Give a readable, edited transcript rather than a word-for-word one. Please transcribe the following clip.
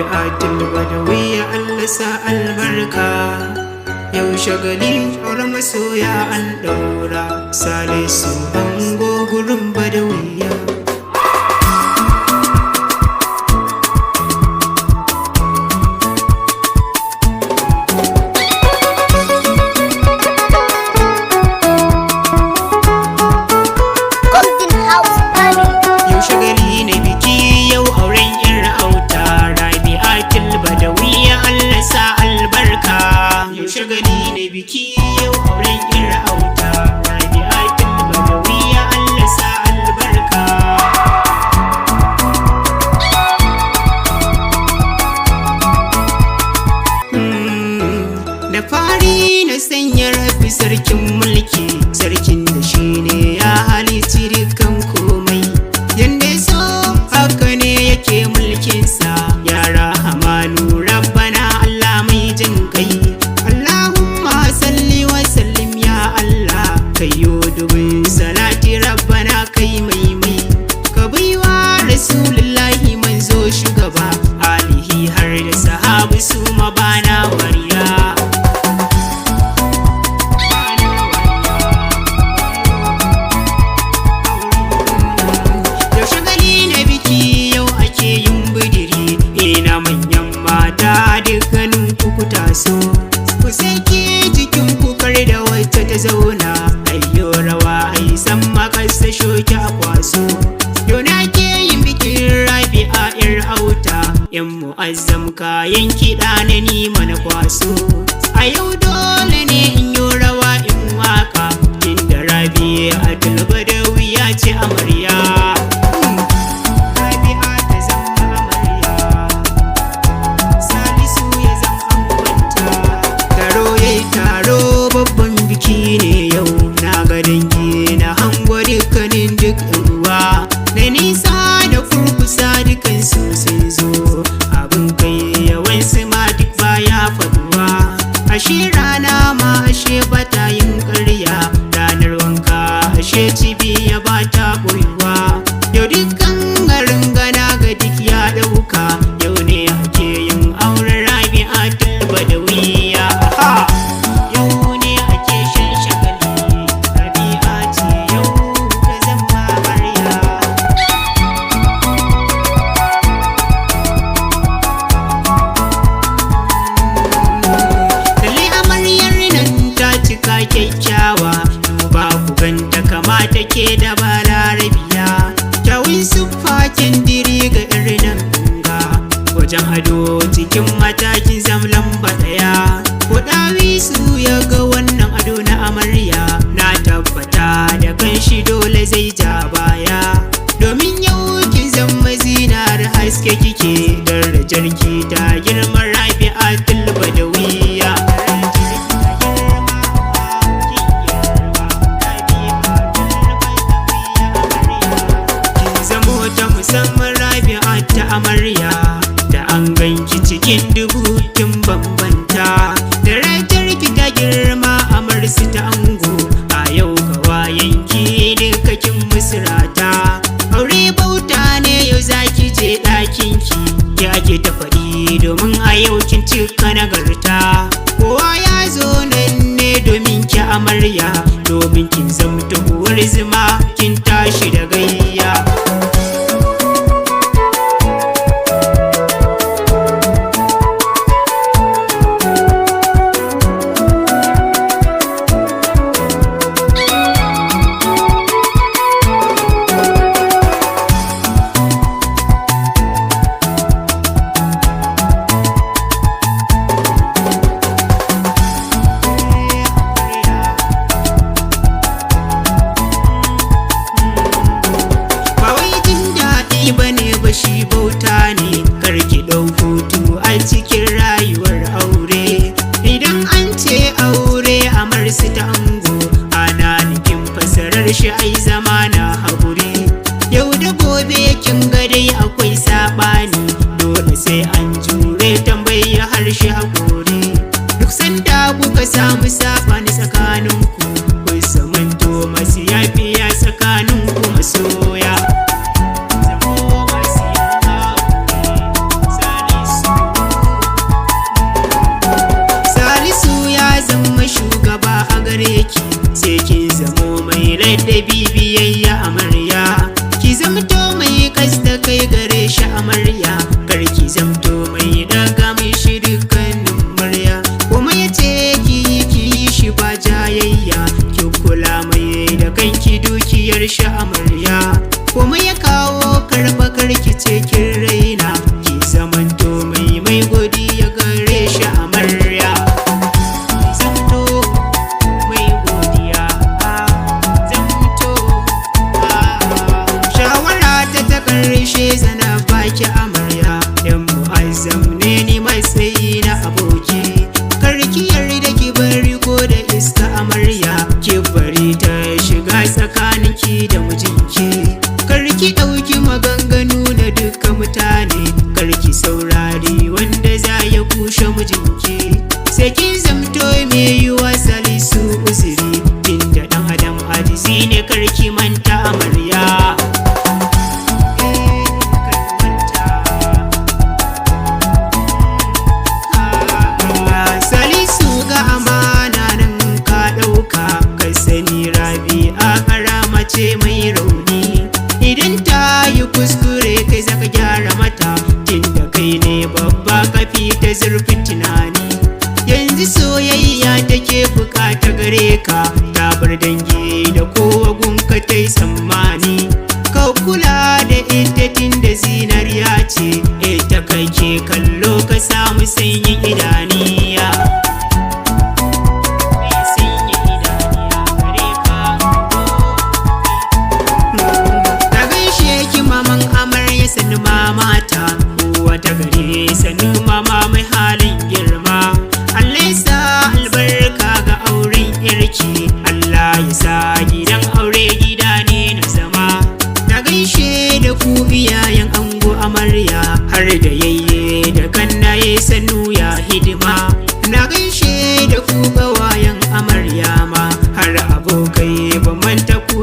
Rabi'atul Badawiya Allah sa albarka. Yau shagali auren masoya an ɗaura, Salisu ango gurin Badawiya. Shagali ne biki yau auren ira auta, Rabi'atul Badawiya Allah sa albarka. Da fari na sanya Rabbi sarkin mulki, sarkin da shi ne ya halitti dukkan komai. Yanda ya so haka ne yake mulkinsa, ya Rahamanu Rabbana Allah mai jin kai. Kayo dubin salati rabbana kai mai ka baiwa rasulullahi manzo shugaba, alihi har da sahabu su ma bana wariya. Yau shagali na biki yau ake yin bidiri, ina manyan mata dukkanin ku taso, ku sake jikin ku kar da wata ta zauna. Makasa shoki a kwaso, yau na ke yin bikin Rabi'a yar auta, yan mu'azzam kayan kiɗa na nima na kwaso. A yau dole ne in yi rawa in waka, inda Rabi'atul Badawiya ce amarya. Rabi'a ta zama amarya, Salisu ya zama angonta. Taro yayi taro, babban biki ne yau, na ga dangi na dukkanin duk uwa na nisa da kurkusa dukansu sun zo. Abin kai yawan su ma duk baya faduwa, ashe rana ma ashe bata yin ƙarya, ranar wanka ashe cibiya bata boyuwa. Yau dukkan garin gana ga duk ya ɗauka, yau ne ake yin auren Rabi'atul Badawiya. Kyakkyawa duba ku ganta kama take da balarabiya, kyawun siffakin diri ga irin ga wajen ado cikin matakin zamlan ɗaya. Ko ɗawisu ya ga wannan ado na amarya, na tabbata da kanshi dole zai ja baya, domin yau kin zama zinar haske kike, darajar ki ta girman Rabi'atul Badawiya. Musamman Rabi'a ta amarya, da an ganki cikin dubu kin bambanta, darajar ki ta girma amarsu ta ango. A yau kawayenki duka kin musrata, aure bauta ne yau zaki je ɗakin ki, ya ke ta faɗi domin a yau kin cika nagarta. Kowa ya zo nan ne domin ki amarya, domin kin zamta uwar zuma kin tashi da gayya. Shi bauta ne, karki ɗau hutu a cikin rayuwar aure. Idan an ce aure amarsu ta ango, ana nufin fasarar shi ai zama na haƙuri. Yau da gobe kin ga dai akwai saɓani, dole sai an jure tambayi harshe haƙuri. Duk sanda kuka samu saɓani tsakaninku, kun samanto masu yafiya tsakaninku masoya. karshe zana baki amarya, yan mu'azzam ne ni matsayi na aboki. Karki yarda ki bari ko da iska amarya, ki bari ta shiga tsakaninki da mijinki. Karki ɗauki maganganu na duka mutane, karki saurari wanda za ya kushe mijinki. Sai kin zamto mai yiwa Salisu uzuri, inda ɗan adam ajizi ne, karki manta amarya. Salisu ga amana nan ka ɗauka, ka sani Rabi'a karama ce mai rauni. Idan ta yi kuskure kai zaka gyara mata, tunda kai ne babba kafi ta zurfin tunani. Yanzu soyayya take bukata gare ka, ta bar dangi da kowa gunka ta yi tsammani. Ka kula da ita tunda zinariya ce, ita kai ke kallo ka samu sanyin idaniya. Sannu mamata wata gare, sannu mama mai halin girma. Allah ya sa albarka ga auren yarki, Allah ya sa gidan aure gida ne na zama. Na gaishe da ku iyayen ango amarya, har da yayye da kannaye sannu ya hidima. Na gaishe da ku gawayen amarya ma, har abokai ba manta ku